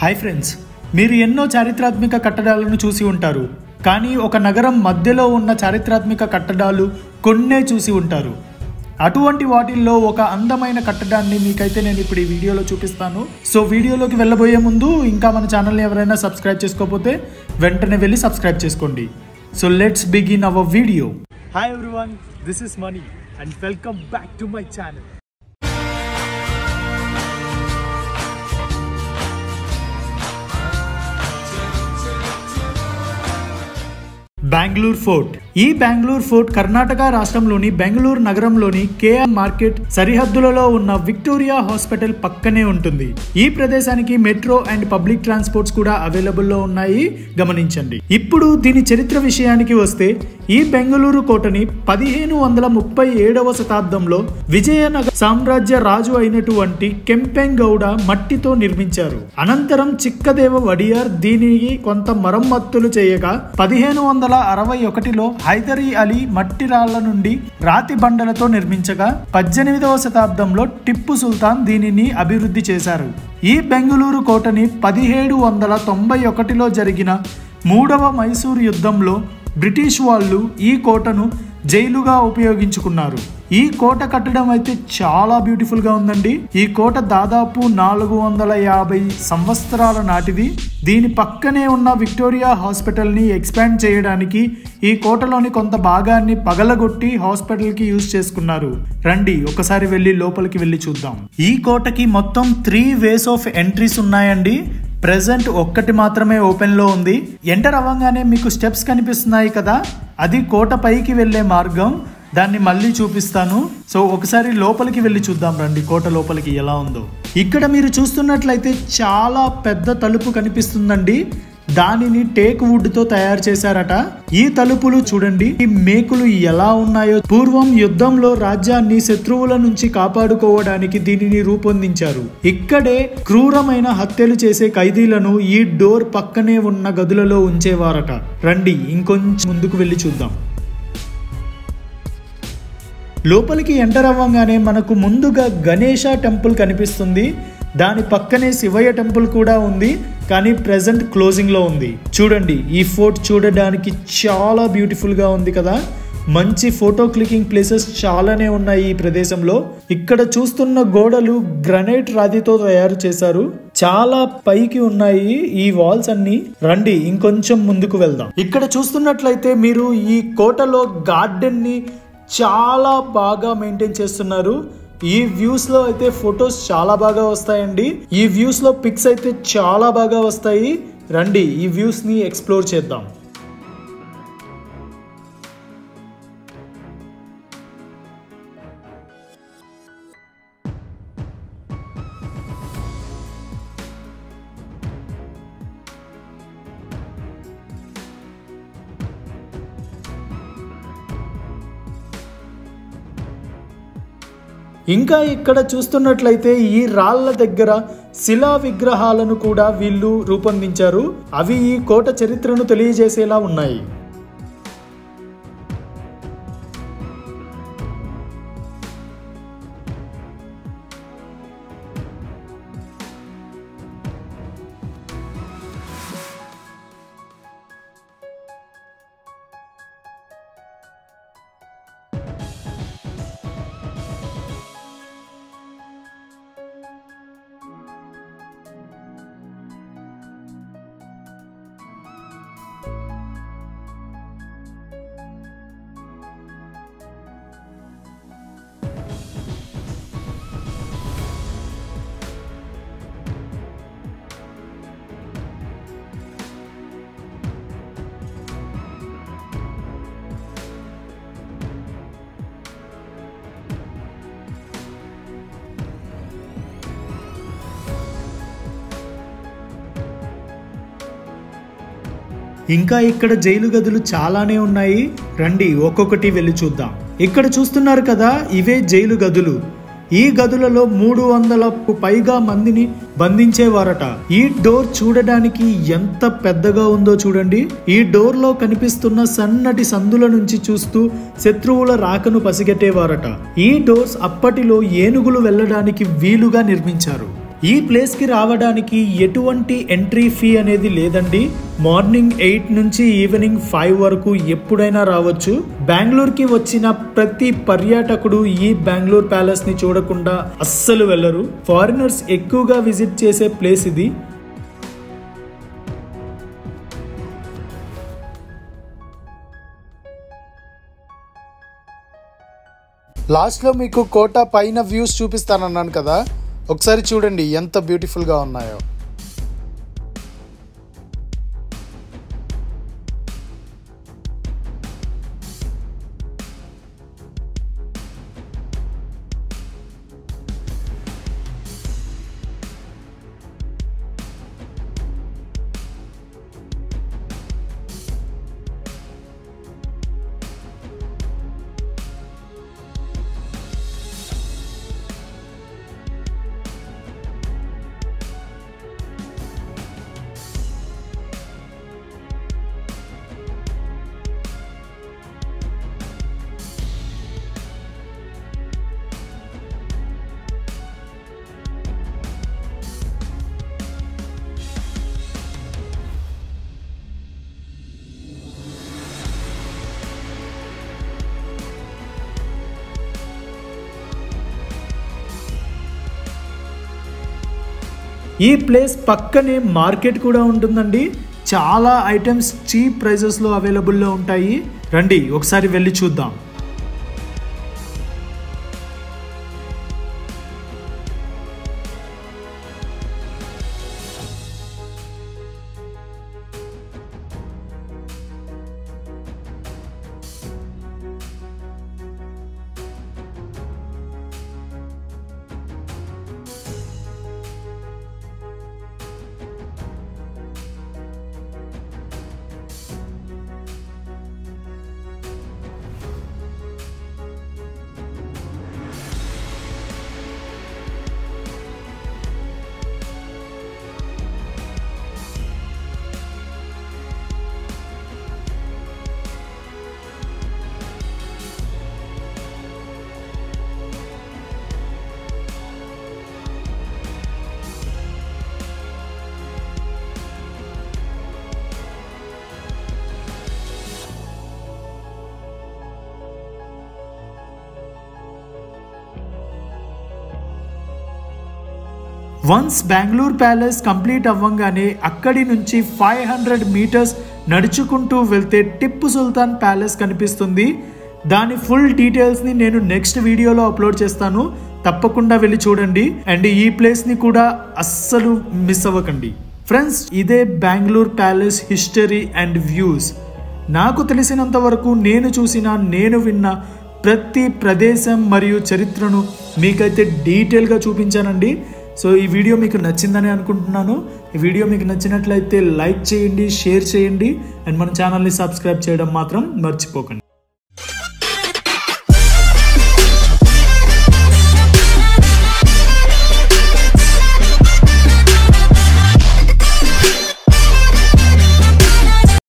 Hi friends, మీరు ఎన్నో చారిత్రాత్మక కట్టడాలను చూసి ఉంటారు. కానీ ఒక నగరం మధ్యలో ఉన్న చారిత్రాత్మక కట్టడాలు కొన్నే చూసి ఉంటారు. అటువంటి వాటిల్లో ఒక అందమైన కట్టడాన్ని మీకైతే నేను ఇప్పుడు ఈ వీడియోలో చూపిస్తాను. సో వీడియోలోకి వెళ్ళబోయే ముందు ఇంకా మన ఛానల్ని ఎవరైనా సబ్స్క్రైబ్ చేసుకోకపోతే వెంటనే వెళ్ళి సబ్స్క్రైబ్ చేసుకోండి. So let's begin our video. Hi everyone, this is money and welcome back to my channel. Bengaluru fort. ఈ బెంగళూరు ఫోర్ట్ కర్ణాటక రాష్ట్రంలోని బెంగళూరు నగరంలోని కేఆర్ మార్కెట్ సరిహద్దులలో ఉన్న విక్టోరియా హాస్పిటల్ పక్కనే ఉంటుంది. ఈ ప్రదేశానికి మెట్రో అండ్ పబ్లిక్ ట్రాన్స్పోర్ట్స్ కూడా అవైలబుల్ లో ఉన్నాయి, గమనించండి. ఇప్పుడు దీని చరిత్ర విషయానికి వస్తే, ఈ బెంగళూరు కోటని 1537వ శతాబ్దంలో విజయనగర సామ్రాజ్య రాజు అయినటువంటి కెంపెంగౌడ మట్టితో నిర్మించారు. అనంతరం చిక్కదేవ వడియార్ దీనికి కొంత మరమ్మతులు చేయగా 1561లో హైదర్ అలీ మట్టి రాళ్ల నుండి రాతి బండలతో నిర్మించగా 18వ శతాబ్దంలో టిప్పు సుల్తాన్ దీనిని అభివృద్ధి చేశారు. ఈ బెంగళూరు కోటని 1791లో జరిగిన 3వ మైసూర్ యుద్ధంలో బ్రిటిష్ వాళ్ళు ఈ కోటను జైలుగా ఉపయోగించుకున్నారు. ఈ కోట కట్టడం అయితే చాలా బ్యూటిఫుల్ గా ఉందండి. ఈ కోట దాదాపు 450 సంవత్సరాల నాటిది. దీని పక్కనే ఉన్న విక్టోరియా హాస్పిటల్ ని ఎక్స్పాండ్ చేయడానికి ఈ కోటలోని కొంత భాగాన్ని పగలగొట్టి హాస్పిటల్ కి యూజ్ చేసుకున్నారు. రండి ఒకసారి వెళ్ళి లోపలికి వెళ్ళి చూద్దాం. ఈ కోటకి మొత్తం 3 వేస్ ఆఫ్ ఎంట్రీస్ ఉన్నాయండి. ప్రెజెంట్ ఒక్కటి మాత్రమే ఓపెన్ లో ఉంది. ఎంటర్ అవ్వగానే మీకు స్టెప్స్ కనిపిస్తున్నాయి కదా, అది కోట పైకి వెళ్లే మార్గం. దాన్ని మళ్ళీ చూపిస్తాను. సో ఒకసారి లోపలికి వెళ్ళి చూద్దాం రండి, కోట లోపలికి ఎలా ఉందో. ఇక్కడ మీరు చూస్తున్నట్లయితే చాలా పెద్ద తలుపు కనిపిస్తుందండి. దానిని టేక్ వుడ్ తో తయారు చేశారట. ఈ తలుపులు చూడండి, ఈ మేకులు ఎలా ఉన్నాయో. పూర్వం యుద్ధంలో రాజ్యాన్ని శత్రువుల నుంచి కాపాడుకోవడానికి దీనిని రూపొందించారు. ఇక్కడే క్రూరమైన హత్యలు చేసే ఖైదీలను ఈ డోర్ పక్కనే ఉన్న గదులలో ఉంచేవారట. రండి ఇంకొంచెం ముందుకు వెళ్ళి చూద్దాం. లోపలికి ఎంటర్ అవ్వగానే మనకు ముందుగా గణేష టెంపుల్ కనిపిస్తుంది. దాని పక్కనే శివయ్య టెంపుల్ కూడా ఉంది, కానీ ప్రెజెంట్ క్లోజింగ్ లో ఉంది. చూడండి, ఈ ఫోర్ట్ చూడడానికి చాలా బ్యూటిఫుల్ గా ఉంది కదా. మంచి ఫోటో క్లికింగ్ ప్లేసెస్ చాలానే ఉన్నాయి ఈ ప్రదేశంలో. ఇక్కడ చూస్తున్న గోడలు గ్రనైట్ రాతితో తయారు చేశారు. చాలా పైకి ఉన్నాయి ఈ వాల్స్ అన్ని. రండి ఇంకొంచెం ముందుకు వెళ్దాం. ఇక్కడ చూస్తున్నట్లయితే మీరు ఈ కోటలో గార్డెన్ ని చాలా బాగా మెయింటైన్ చేస్తున్నారు. ఈ వ్యూస్ లో అయితే ఫొటోస్ చాలా బాగా వస్తాయండి. ఈ వ్యూస్ లో పిక్స్ అయితే చాలా బాగా వస్తాయి. రండి ఈ వ్యూస్ ని ఎక్స్ప్లోర్ చేద్దాం. ఇంకా ఇక్కడ చూస్తున్నట్లయితే ఈ రాళ్ల దగ్గర శిలా విగ్రహాలను కూడా వీళ్ళు రూపొందించారు. అవి ఈ కోట చరిత్రను తెలియజేసేలా ఉన్నాయి. ఇంకా ఇక్కడ జైలు గదులు చాలానే ఉన్నాయి. రండి ఒక్కొక్కటి వెళ్ళి చూద్దాం. ఇక్కడ చూస్తున్నారు కదా, ఇవే జైలు గదులు. ఈ గదులలో 300కు పైగా మందిని బంధించేవారట. ఈ డోర్ చూడడానికి ఎంత పెద్దగా ఉందో చూడండి. ఈ డోర్ లో కనిపిస్తున్న సన్నటి సందుల నుంచి చూస్తూ శత్రువుల రాకను పసిగట్టేవారట. ఈ డోర్స్ అప్పటిలో ఏనుగులు వెళ్ళడానికి వీలుగా నిర్మించారు. ఈ ప్లేస్ కి రావడానికి ఎటువంటి ఎంట్రీ ఫీ అనేది లేదండి. మార్నింగ్ 8 నుంచి ఈవినింగ్ 5 వరకు ఎప్పుడైనా రావచ్చు. బెంగళూరుకి వచ్చిన ప్రతి పర్యాటకుడు ఈ బెంగళూరు ప్యాలెస్ ని చూడకుండా అస్సలు వెళ్ళరు. ఫారినర్స్ ఎక్కువగా విజిట్ చేసే ప్లేస్ ఇది. లాస్ట్లో మీకు కోట పైన వ్యూస్ చూపిస్తానన్నాను కదా, ఒకసారి చూడండి ఎంత బ్యూటిఫుల్గా ఉన్నాయో. ఈ ప్లేస్ పక్కనే మార్కెట్ కూడా ఉంటుందండి. చాలా ఐటమ్స్ చీప్ ప్రైజెస్లో అవైలబుల్లో ఉంటాయి. రండి ఒకసారి వెళ్ళి చూద్దాం. వన్స్ బెంగళూరు ప్యాలెస్ కంప్లీట్ అవ్వంగానే అక్కడి నుంచి 500 మీటర్స్ నడుచుకుంటూ వెళ్తే టిప్పు సుల్తాన్ ప్యాలెస్ కనిపిస్తుంది. దాని ఫుల్ డీటెయిల్స్ని నేను నెక్స్ట్ వీడియోలో అప్లోడ్ చేస్తాను, తప్పకుండా వెళ్ళి చూడండి. అండ్ ఈ ప్లేస్ని కూడా అస్సలు మిస్ అవ్వకండి. ఫ్రెండ్స్, ఇదే Bengaluru palace history and views. నాకు తెలిసినంత వరకు నేను చూసిన, నేను విన్న ప్రతి ప్రదేశం మరియు చరిత్రను మీకైతే డీటెయిల్గా చూపించానండి. సో ఈ వీడియో మీకు నచ్చిందని అనుకుంటున్నాను. ఈ వీడియో మీకు నచ్చినట్లయితే లైక్ చేయండి, షేర్ చేయండి, అండ్ మన ఛానల్ని సబ్స్క్రైబ్ చేయడం మాత్రం మర్చిపోకండి.